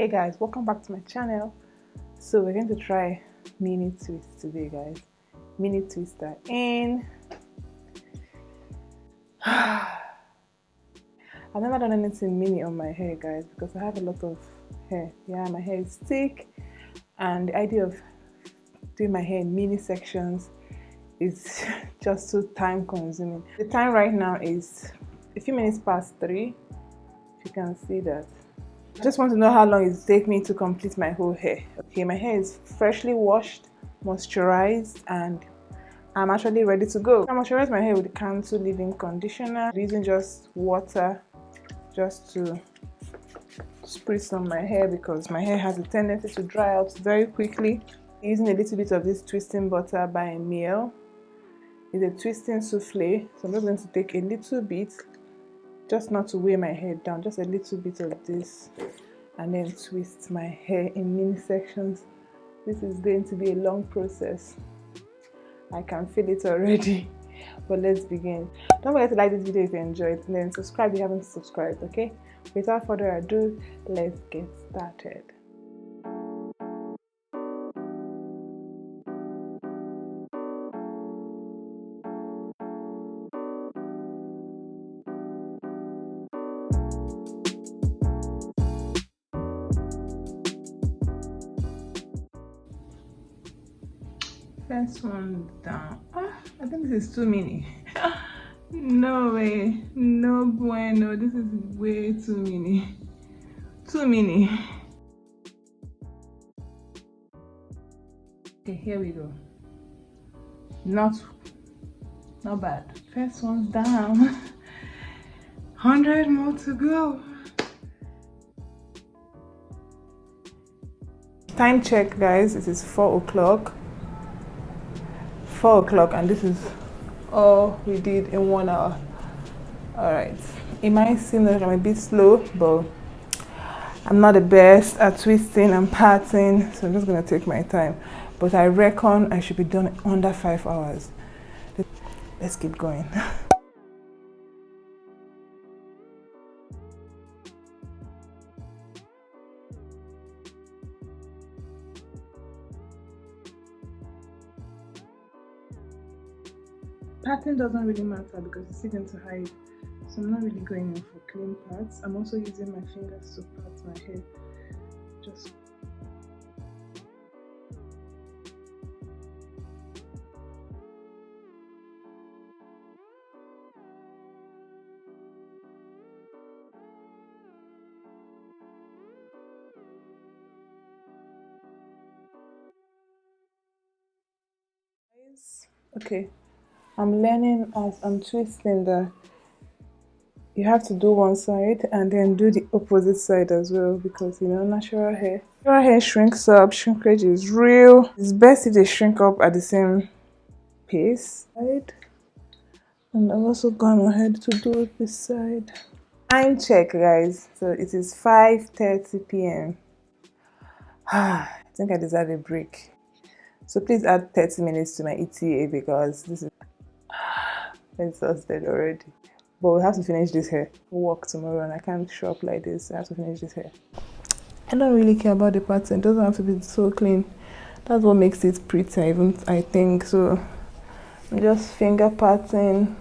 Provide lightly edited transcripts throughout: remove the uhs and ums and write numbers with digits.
Hey guys, welcome back to my channel. So we're going to try mini twist today, guys. Mini twister in. I've never done anything mini on my hair, guys, because I have a lot of hair. Yeah, my hair is thick, and the idea of doing my hair in mini sections is just too time consuming. The time right now is a few minutes past 3, if you can see that. I just want to know how long it takes me to complete my whole hair. Okay, my hair is freshly washed, moisturized, and I'm actually ready to go. I moisturize my hair with the Cantu leave-in conditioner. I'm using just water just to spritz on my hair because my hair has a tendency to dry out very quickly. I'm using a little bit of this twisting butter by Meal. It's a twisting souffle, so I'm just going to take a little bit, just not to weigh my hair down, just a little bit of this, and then twist my hair in mini sections. This is going to be a long process. I can feel it already. But let's begin. Don't forget to like this video if you enjoyed, and then subscribe if you haven't subscribed, okay? Without further ado, let's get started. First one down. I think this is too mini. No way, no bueno. This is way too mini. Too mini. Okay, here we go. Not bad. First one's down. 100 more to go. Time check, guys. It is 4 o'clock. 4 o'clock, and this is all we did in 1 hour. All right, it might seem like I'm a bit slow, but I'm not the best at twisting and parting, so I'm just gonna take my time. But I reckon I should be done under 5 hours. Let's keep going. Parting doesn't really matter because it's still going to hide, so I'm not really going in for clean parts. I'm also using my fingers to part my hair. Just okay. I'm learning as I'm twisting that you have to do one side and then do the opposite side as well, because you know, natural hair shrinks up. Shrinkage is real. It's best if they shrink up at the same pace. And I've also gone ahead to do this side. Time check, guys. So it is 5:30 p.m. I think I deserve a break. So please add 30 minutes to my ETA because this is exhausted already. But we have to finish this hair. We'll work tomorrow and I can't show up like this. I have to finish this hair. I don't really care about the pattern. It doesn't have to be so clean. That's what makes it pretty, even I think. So I'm just finger parting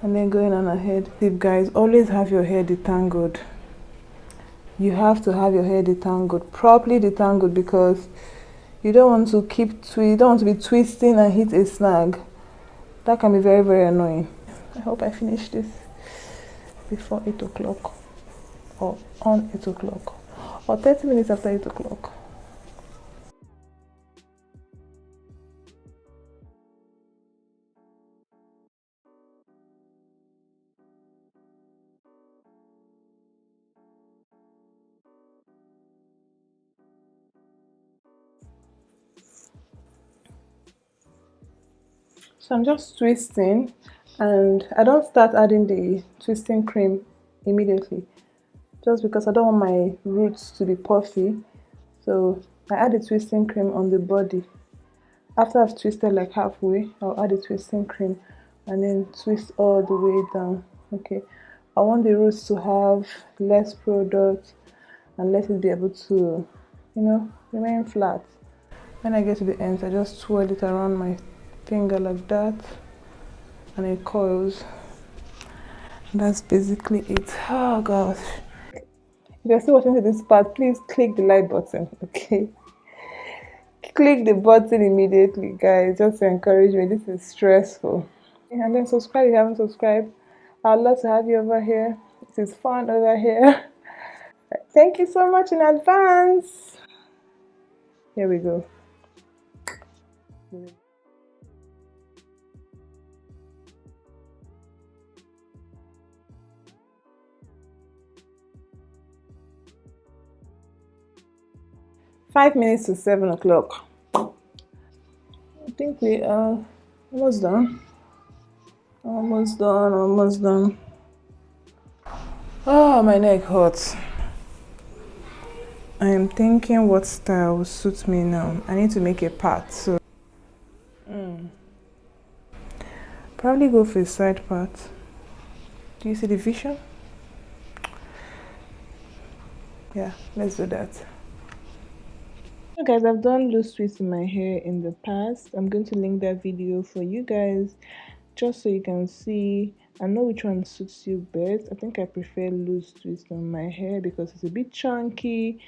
and then going on ahead. Tip, guys, always have your hair detangled. You have to have your hair detangled, properly detangled, because you don't want to be twisting and hit a snag. That can be very, very annoying. I hope I finish this before 8 o'clock or on 8 o'clock or 30 minutes after 8 o'clock. So I'm just twisting, and I don't start adding the twisting cream immediately, just because I don't want my roots to be puffy. So I add the twisting cream on the body. After I've twisted like halfway, I'll add the twisting cream and then twist all the way down. Okay, I want the roots to have less product and let it be able to, remain flat. When I get to the ends, I just twirl it around my finger like that, and it coils. And that's basically it. Oh gosh. If you're still watching to this part, please click the like button, okay? Click the button immediately, guys, just to encourage me. This is stressful. And then subscribe if you haven't subscribed. I'd love to have you over here. This is fun over here. Thank you so much in advance. Here we go. 5 minutes to 7 o'clock. I think we are almost done. Almost done. Oh, my neck hurts. I am thinking what style will suit me now. I need to make a part, so probably go for a side part. Do you see the vision? Yeah, let's do that. So guys, I've done loose twists in my hair in the past. I'm going to link that video for you guys just so you can see and know which one suits you best. I think I prefer loose twist on my hair because it's a bit chunky.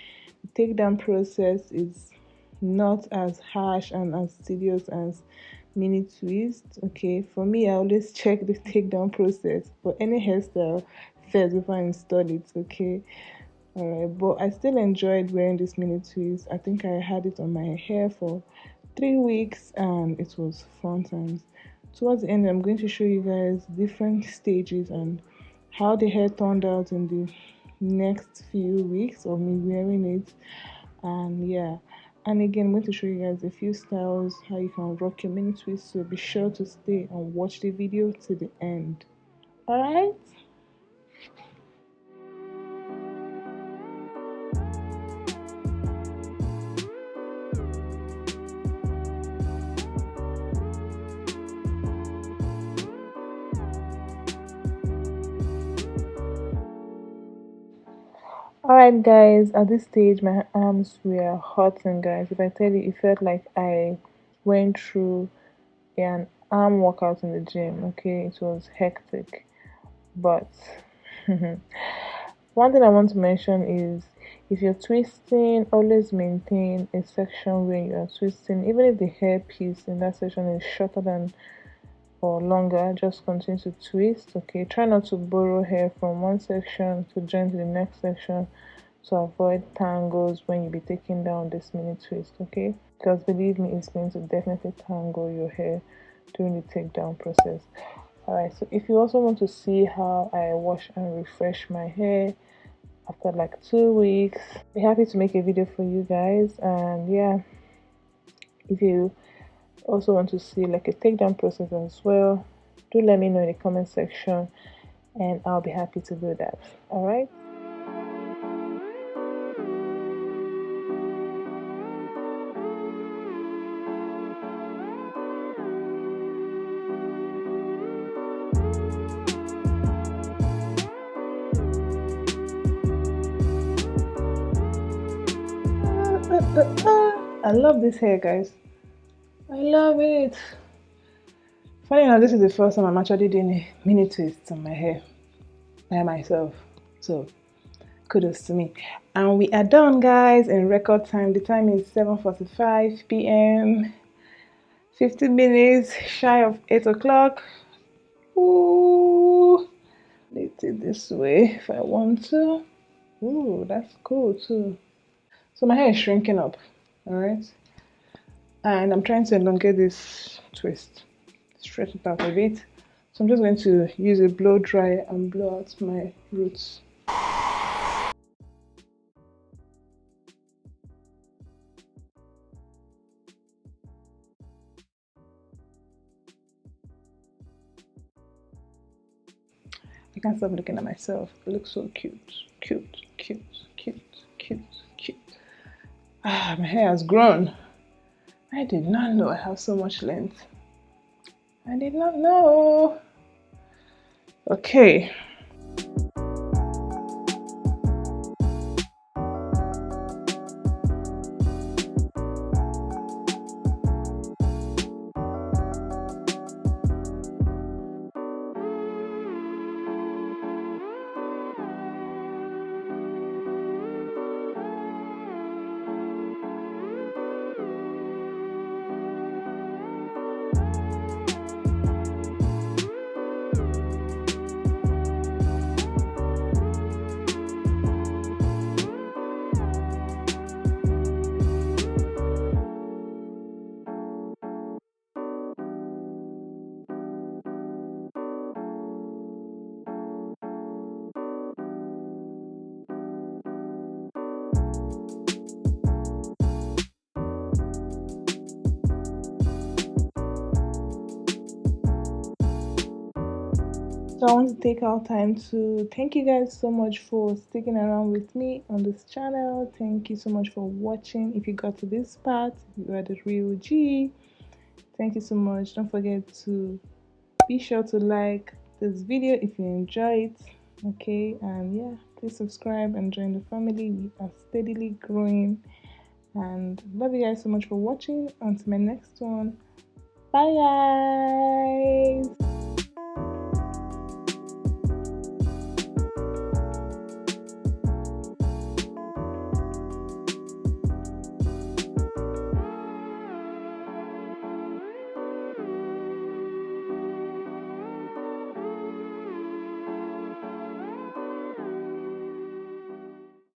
The takedown process is not as harsh and as tedious as mini twist. Okay, for me, I always check the takedown process for any hairstyle first before I install it. Okay. Alright, but I still enjoyed wearing this mini twist. I think I had it on my hair for 3 weeks and it was fun times. Towards the end, I'm going to show you guys different stages and how the hair turned out in the next few weeks of me wearing it. And yeah, and again, I'm going to show you guys a few styles how you can rock your mini twist, so be sure to stay and watch the video to the end. Alright. Alright guys, at this stage my arms were hurting, guys. If I tell you, it felt like I went through an arm workout in the gym. Okay, it was hectic, but one thing I want to mention is if you're twisting, always maintain a section where you are twisting. Even if the hair piece in that section is shorter than or longer, just continue to twist. Okay, try not to borrow hair from one section to join to the next section to avoid tangles when you be taking down this mini twist. Okay, because believe me, it's going to definitely tangle your hair during the takedown process. Alright, so if you also want to see how I wash and refresh my hair after like 2 weeks, be happy to make a video for you guys. And yeah, if you also want to see like a takedown process as well, do let me know in the comment section and I'll be happy to do that. All right. I love this hair, guys. I love it. Funny enough, this is the first time I'm actually doing a mini twist on my hair by myself. So kudos to me. And we are done, guys, in record time. The time is 7:45 p.m. 50 minutes shy of 8 o'clock. Ooh, let's it this way if I want to. Ooh, that's cool too. So my hair is shrinking up, all right? And I'm trying to elongate this twist, stretch it out a bit. So I'm just going to use a blow dry and blow out my roots. I can't stop looking at myself. It looks so cute, cute, cute, cute, cute, cute. Ah, my hair has grown. I did not know I have so much length. I did not know. Okay. So I want to take our time to thank you guys so much for sticking around with me on this channel. Thank you so much for watching. If you got to this part, you are the real G. Thank you so much. Don't forget to be sure to like this video if you enjoy it. Okay, and yeah, please subscribe and join the family. We are steadily growing, and love you guys so much for watching. Until my next one, bye guys.